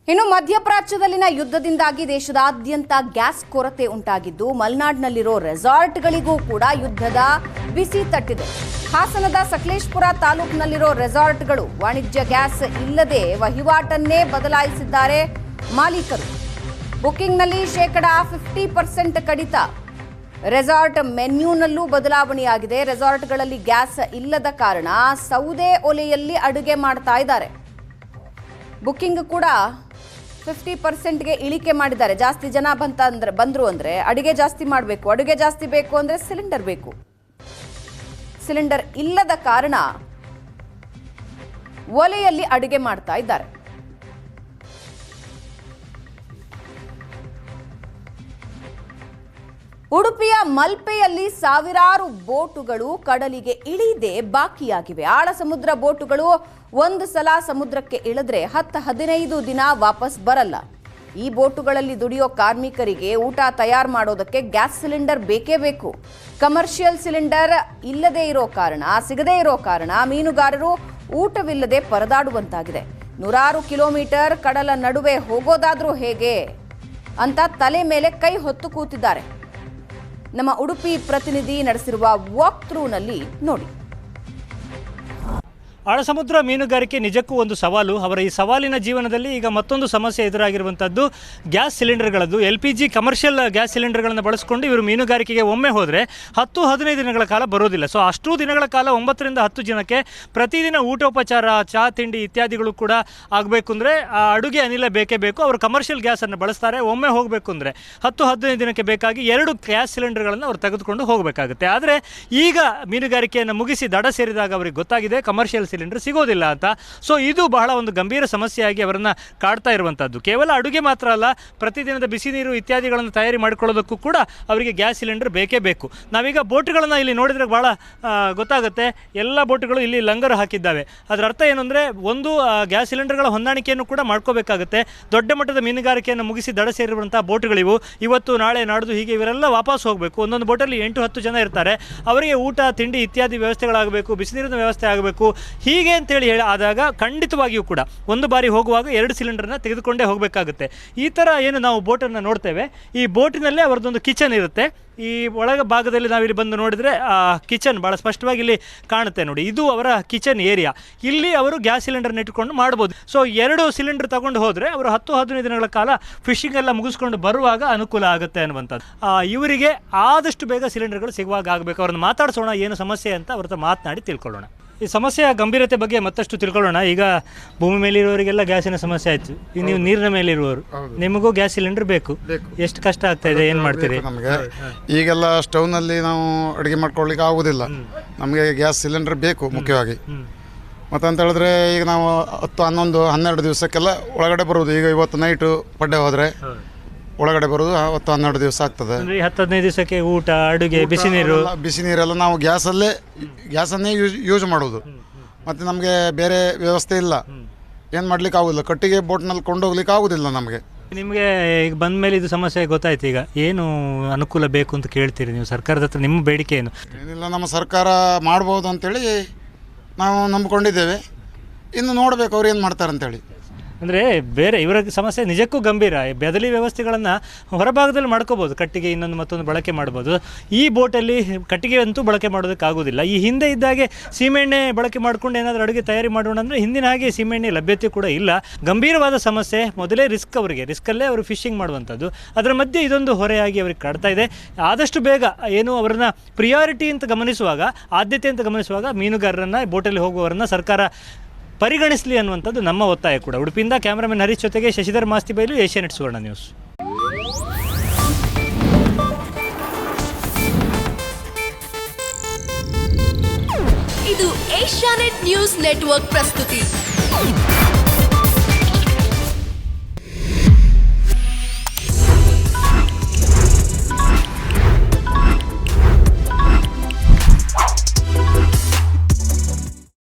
ಇನ್ನು ಮಧ್ಯಪ್ರಾಚ್ಯದಲ್ಲಿನ ಯುದ್ಧದಿಂದಾಗಿ ದೇಶದಾದ್ಯಂತ ಗ್ಯಾಸ್ ಕೊರತೆ ಉಂಟಾಗಿದ್ದು ಮಲೆನಾಡಿನಲ್ಲಿರೋ ರೆಸಾರ್ಟ್ಗಳಿಗೂ ಕೂಡ ಯುದ್ಧದ ಬಿಸಿ ತಟ್ಟಿದೆ. ಹಾಸನದ ಸಕಲೇಶಪುರ ತಾಲೂಕಿನಲ್ಲಿರೋ ರೆಸಾರ್ಟ್ಗಳು ವಾಣಿಜ್ಯ ಗ್ಯಾಸ್ ಇಲ್ಲದೆ ವಹಿವಾಟನ್ನೇ ಬದಲಾಯಿಸಿದ್ದಾರೆ ಮಾಲೀಕರು. ಬುಕಿಂಗ್ನಲ್ಲಿ ಶೇಕಡಾ 50% ಕಡಿತ. ರೆಸಾರ್ಟ್ ಮೆನ್ಯೂನಲ್ಲೂ ಬದಲಾವಣೆಯಾಗಿದೆ. ರೆಸಾರ್ಟ್ಗಳಲ್ಲಿ ಗ್ಯಾಸ್ ಇಲ್ಲದ ಕಾರಣ ಸೌದೆ ಒಲೆಯಲ್ಲಿ ಅಡುಗೆ ಮಾಡ್ತಾ ಇದ್ದಾರೆ. ಬುಕಿಂಗ್ ಕೂಡ 50%ಗೆ ಇಳಿಕೆ ಮಾಡಿದ್ದಾರೆ. ಜಾಸ್ತಿ ಜನ ಬಂದ್ರು ಅಂದ್ರೆ ಅಡುಗೆ ಜಾಸ್ತಿ ಮಾಡಬೇಕು, ಅಡುಗೆ ಜಾಸ್ತಿ ಬೇಕು ಅಂದ್ರೆ ಸಿಲಿಂಡರ್ ಬೇಕು. ಸಿಲಿಂಡರ್ ಇಲ್ಲದ ಕಾರಣ ಒಲೆಯಲ್ಲಿ ಅಡುಗೆ ಮಾಡ್ತಾ ಇದ್ದಾರೆ. ಉಡುಪಿಯ ಮಲ್ಪೆಯಲ್ಲಿ ಸಾವಿರಾರು ಬೋಟುಗಳು ಕಡಲಿಗೆ ಇಳಿದೇ ಬಾಕಿಯಾಗಿವೆ. ಆಳ ಸಮುದ್ರ ಬೋಟುಗಳು ಒಂದು ಸಲ ಸಮುದ್ರಕ್ಕೆ ಇಳಿದ್ರೆ 10-15 ದಿನ ವಾಪಸ್ ಬರಲ್ಲ. ಈ ಬೋಟುಗಳಲ್ಲಿ ದುಡಿಯೋ ಕಾರ್ಮಿಕರಿಗೆ ಊಟ ತಯಾರು ಮಾಡೋದಕ್ಕೆ ಗ್ಯಾಸ್ ಸಿಲಿಂಡರ್ ಬೇಕೇ ಬೇಕು. ಕಮರ್ಷಿಯಲ್ ಸಿಲಿಂಡರ್ ಸಿಗದೇ ಇರೋ ಕಾರಣ ಮೀನುಗಾರರು ಊಟವಿಲ್ಲದೆ ಪರದಾಡುವಂತಾಗಿದೆ. 100 ಕಿಲೋಮೀಟರ್ ಕಡಲ ನಡುವೆ ಹೋಗೋದಾದ್ರೂ ಹೇಗೆ ಅಂತ ತಲೆ ಮೇಲೆ ಕೈ ಹೊತ್ತು ಕೂತಿದ್ದಾರೆ. ನಮ್ಮ ಉಡುಪಿ ಪ್ರತಿನಿಧಿ ನಡೆಸಿರುವ ವಾಕ್ ಥ್ರೂನಲ್ಲಿ ನೋಡಿ. ಆಳಸಮುದ್ರ ಮೀನುಗಾರಿಕೆ ನಿಜಕ್ಕೂ ಒಂದು ಸವಾಲು. ಅವರ ಈ ಸವಾಲಿನ ಜೀವನದಲ್ಲಿ ಈಗ ಮತ್ತೊಂದು ಸಮಸ್ಯೆ ಎದುರಾಗಿರುವಂಥದ್ದು ಗ್ಯಾಸ್ ಸಿಲಿಂಡರ್ಗಳದ್ದು. LPG ಕಮರ್ಷಿಯಲ್ ಗ್ಯಾಸ್ ಸಿಲಿಂಡರ್ಗಳನ್ನು ಬಳಸಿಕೊಂಡು ಇವರು ಮೀನುಗಾರಿಕೆಗೆ ಒಮ್ಮೆ ಹೋದರೆ 10-15 ದಿನಗಳ ಕಾಲ ಬರೋದಿಲ್ಲ. ಸೊ ಅಷ್ಟು ದಿನಗಳ ಕಾಲ 9ರಿಂದ 10 ಜನಕ್ಕೆ ಪ್ರತಿದಿನ ಊಟೋಪಚಾರ, ಚಹಾ ತಿಂಡಿ ಇತ್ಯಾದಿಗಳು ಕೂಡ ಆಗಬೇಕು ಅಂದರೆ ಅಡುಗೆ ಅನಿಲ ಬೇಕೇ ಬೇಕು. ಅವರು ಕಮರ್ಷಿಯಲ್ ಗ್ಯಾಸನ್ನು ಬಳಸ್ತಾರೆ. ಒಮ್ಮೆ ಹೋಗಬೇಕು ಅಂದರೆ 10-15 ದಿನಕ್ಕೆ ಬೇಕಾಗಿ 2 ಗ್ಯಾಸ್ ಸಿಲಿಂಡರ್ಗಳನ್ನು ಅವರು ತೆಗೆದುಕೊಂಡು ಹೋಗಬೇಕಾಗುತ್ತೆ. ಆದರೆ ಈಗ ಮೀನುಗಾರಿಕೆಯನ್ನು ಮುಗಿಸಿ ದಡ ಸೇರಿದಾಗ ಅವರಿಗೆ ಗೊತ್ತಾಗಿದೆ ಕಮರ್ಷಿಯಲ್ ಸಿಲಿಂಡರ್ ಸಿಗೋದಿಲ್ಲ ಅಂತ. ಸೊ ಇದು ಬಹಳ ಒಂದು ಗಂಭೀರ ಸಮಸ್ಯೆಯಾಗಿ ಅವರನ್ನು ಕಾಡ್ತಾ ಇರುವಂಥದ್ದು. ಕೇವಲ ಅಡುಗೆ ಮಾತ್ರ ಅಲ್ಲ, ಪ್ರತಿದಿನದ ಬಿಸಿ ನೀರು ಇತ್ಯಾದಿಗಳನ್ನು ತಯಾರಿ ಮಾಡಿಕೊಳ್ಳೋದಕ್ಕೂ ಕೂಡ ಅವರಿಗೆ ಗ್ಯಾಸ್ ಸಿಲಿಂಡರ್ ಬೇಕೇ ಬೇಕು. ನಾವೀಗ ಬೋಟ್ಗಳನ್ನು ಇಲ್ಲಿ ನೋಡಿದರೆ ಭಾಳ ಗೊತ್ತಾಗುತ್ತೆ. ಎಲ್ಲ ಬೋಟ್ಗಳು ಇಲ್ಲಿ ಲಂಗರು ಹಾಕಿದ್ದಾವೆ. ಅದರ ಅರ್ಥ ಏನು ಅಂದರೆ ಒಂದು ಗ್ಯಾಸ್ ಸಿಲಿಂಡರ್ಗಳ ಹೊಂದಾಣಿಕೆಯನ್ನು ಕೂಡ ಮಾಡ್ಕೋಬೇಕಾಗುತ್ತೆ. ದೊಡ್ಡ ಮಟ್ಟದ ಮೀನುಗಾರಿಕೆಯನ್ನು ಮುಗಿಸಿ ದಡ ಸೇರಿರುವಂಥ ಬೋಟ್ಗಳಿವು. ಇವತ್ತು ನಾಳೆ ನಾಡ್ದು ಹೀಗೆ ಇವರೆಲ್ಲ ವಾಪಸ್ ಹೋಗಬೇಕು. ಒಂದೊಂದು ಬೋಟಲ್ಲಿ 8-10 ಜನ ಇರ್ತಾರೆ. ಅವರಿಗೆ ಊಟ ತಿಂಡಿ ಇತ್ಯಾದಿ ವ್ಯವಸ್ಥೆಗಳಾಗಬೇಕು, ಬಿಸಿ ನೀರಿನ ವ್ಯವಸ್ಥೆ ಆಗಬೇಕು. ಹೀಗೆ ಅಂತೇಳಿ ಆದಾಗ ಖಂಡಿತವಾಗಿಯೂ ಕೂಡ ಒಂದು ಬಾರಿ ಹೋಗುವಾಗ 2 ಸಿಲಿಂಡರ್ನ ತೆಗೆದುಕೊಂಡೇ ಹೋಗಬೇಕಾಗುತ್ತೆ. ಈ ಥರ ಏನು ನಾವು ಬೋಟನ್ನು ನೋಡ್ತೇವೆ, ಈ ಬೋಟಿನಲ್ಲೇ ಅವರದೊಂದು ಕಿಚನ್ ಇರುತ್ತೆ. ಈ ಒಳಗ ಭಾಗದಲ್ಲಿ ನಾವಿಲ್ಲಿ ಬಂದು ನೋಡಿದರೆ ಕಿಚನ್ ಭಾಳ ಸ್ಪಷ್ಟವಾಗಿ ಇಲ್ಲಿ ಕಾಣುತ್ತೆ ನೋಡಿ. ಇದು ಅವರ ಕಿಚನ್ ಏರಿಯಾ. ಇಲ್ಲಿ ಅವರು ಗ್ಯಾಸ್ ಸಿಲಿಂಡರ್ನ ಇಟ್ಕೊಂಡು ಮಾಡ್ಬೋದು. ಸೊ 2 ಸಿಲಿಂಡರ್ ತಗೊಂಡು ಹೋದರೆ ಅವರು 10-15 ದಿನಗಳ ಕಾಲ ಫಿಶಿಂಗ್ ಎಲ್ಲ ಮುಗಿಸ್ಕೊಂಡು ಬರುವಾಗ ಅನುಕೂಲ ಆಗುತ್ತೆ ಅನ್ನುವಂಥದ್ದು. ಇವರಿಗೆ ಆದಷ್ಟು ಬೇಗ ಸಿಲಿಂಡರ್ಗಳು ಸಿಗುವಾಗ ಆಗಬೇಕು. ಅವ್ರನ್ನ ಮಾತಾಡಿಸೋಣ, ಏನು ಸಮಸ್ಯೆ ಅಂತ ಅವ್ರ ಹತ್ರ ಮಾತನಾಡಿ ತಿಳ್ಕೊಳ್ಳೋಣ. ಈ ಸಮಸ್ಯೆಯ ಗಂಭೀರತೆ ಬಗ್ಗೆ ಮತ್ತಷ್ಟು ತಿಳ್ಕೊಳ್ಳೋಣ. ಈಗ ಭೂಮಿ ಮೇಲಿರುವವರಿಗೆಲ್ಲ ಗ್ಯಾಸಿನ ಸಮಸ್ಯೆ ಆಯಿತು. ಈಗ ನೀವು ನೀರಿನ ಮೇಲಿರುವವರು, ನಿಮಗೂ ಗ್ಯಾಸ್ ಸಿಲಿಂಡರ್ ಬೇಕು. ಎಷ್ಟು ಕಷ್ಟ ಆಗ್ತಾ ಇದೆ, ಏನು ಮಾಡ್ತೀರಿ? ನಮಗೆ ಈಗೆಲ್ಲ ಸ್ಟವ್ನಲ್ಲಿ ನಾವು ಅಡುಗೆ ಮಾಡ್ಕೊಳ್ಳಿಕ್ಕೆ ಆಗೋದಿಲ್ಲ. ನಮಗೆ ಗ್ಯಾಸ್ ಸಿಲಿಂಡರ್ ಬೇಕು ಮುಖ್ಯವಾಗಿ. ಮತ್ತಂತ ಹೇಳಿದ್ರೆ ಈಗ ನಾವು 10-11-12 ದಿವಸಕ್ಕೆಲ್ಲ ಒಳಗಡೆ ಬರೋದು. ಈಗ ಇವತ್ತು ನೈಟು ಪಡ್ಡೆ ಹೋದರೆ ಒಳಗಡೆ ಬರೋದು 10-12 ದಿವಸ ಆಗ್ತದೆ. 10-15 ದಿವಸಕ್ಕೆ ಊಟ, ಅಡುಗೆ, ಬಿಸಿ ನೀರೆಲ್ಲ ನಾವು ಗ್ಯಾಸನ್ನೇ ಯೂಸ್ ಮಾಡೋದು. ಮತ್ತು ನಮಗೆ ಬೇರೆ ವ್ಯವಸ್ಥೆ ಇಲ್ಲ, ಏನು ಮಾಡ್ಲಿಕ್ಕೆ ಆಗೋದಿಲ್ಲ. ಕಟ್ಟಿಗೆ ಬೋಟ್ನಲ್ಲಿ ಕೊಂಡೋಗ್ಲಿಕ್ಕೆ ಆಗೋದಿಲ್ಲ ನಮಗೆ. ನಿಮಗೆ ಈಗ ಬಂದ ಮೇಲೆ ಇದು ಸಮಸ್ಯೆ ಗೊತ್ತಾಯ್ತು. ಈಗ ಏನು ಅನುಕೂಲ ಬೇಕು ಅಂತ ಕೇಳ್ತೀರಿ ನೀವು ಸರ್ಕಾರದ ಹತ್ರ? ನಿಮ್ಮ ಬೇಡಿಕೆ ಏನು? ಏನಿಲ್ಲ, ನಮ್ಮ ಸರ್ಕಾರ ಮಾಡ್ಬೋದು ಅಂತೇಳಿ ನಾವು ನಂಬಿಕೊಂಡಿದ್ದೇವೆ. ಇನ್ನು ನೋಡಬೇಕು ಅವ್ರು ಏನು ಮಾಡ್ತಾರೆ ಅಂತೇಳಿ. ಅಂದರೆ ಬೇರೆ ಇವರ ಸಮಸ್ಯೆ ನಿಜಕ್ಕೂ ಗಂಭೀರ. ಬದಲಿ ವ್ಯವಸ್ಥೆಗಳನ್ನು ಹೊರಭಾಗದಲ್ಲಿ ಮಾಡ್ಕೋಬೋದು. ಕಟ್ಟಿಗೆ ಇನ್ನೊಂದು ಮತ್ತೊಂದು ಬಳಕೆ ಮಾಡ್ಬೋದು. ಈ ಬೋಟಲ್ಲಿ ಕಟ್ಟಿಗೆ ಅಂತೂ ಬಳಕೆ ಮಾಡೋದಕ್ಕಾಗೋದಿಲ್ಲ. ಈ ಹಿಂದೆ ಇದ್ದಾಗೆ ಸೀಮೆಣ್ಣೆ ಬಳಕೆ ಮಾಡ್ಕೊಂಡು ಏನಾದರೂ ಅಡುಗೆ ತಯಾರಿ ಮಾಡೋಣ ಅಂದರೆ ಹಿಂದಿನ ಹಾಗೆ ಸೀಮೆಣ್ಣೆ ಲಭ್ಯತೆ ಕೂಡ ಇಲ್ಲ. ಗಂಭೀರವಾದ ಸಮಸ್ಯೆ. ಮೊದಲೇ ರಿಸ್ಕಲ್ಲೇ ಅವರು ಫಿಶಿಂಗ್ ಮಾಡುವಂಥದ್ದು. ಅದರ ಮಧ್ಯೆ ಇದೊಂದು ಹೊರೆಯಾಗಿ ಅವ್ರಿಗೆ ಕಾಡ್ತಾ ಇದೆ. ಆದಷ್ಟು ಬೇಗ ಏನು ಅವರನ್ನು ಪ್ರಿಯಾರಿಟಿ ಅಂತ ಗಮನಿಸುವಾಗ, ಆದ್ಯತೆ ಅಂತ ಗಮನಿಸುವಾಗ ಮೀನುಗಾರರನ್ನು, ಬೋಟಲ್ಲಿ ಹೋಗುವವರನ್ನು ಸರ್ಕಾರ ಪರಿಗಣಿಸಲಿ ಅನ್ನುವಂಥದ್ದು ನಮ್ಮ ಒತ್ತಾಯ ಕೂಡ. ಉಡುಪಿಯಿಂದ ಕ್ಯಾಮ್ರಾಮನ್ ಹರೀಶ್ ಜೊತೆಗೆ ಶಶಿಧರ್ ಮಾಸ್ತಿಬೈಲು, ಏಷ್ಯಾನೆಟ್ ಸುವರ್ಣ ನ್ಯೂಸ್. ಇದು ಏಷ್ಯಾನೆಟ್ ನ್ಯೂಸ್ ನೆಟ್ವರ್ಕ್ ಪ್ರಸ್ತುತಿ.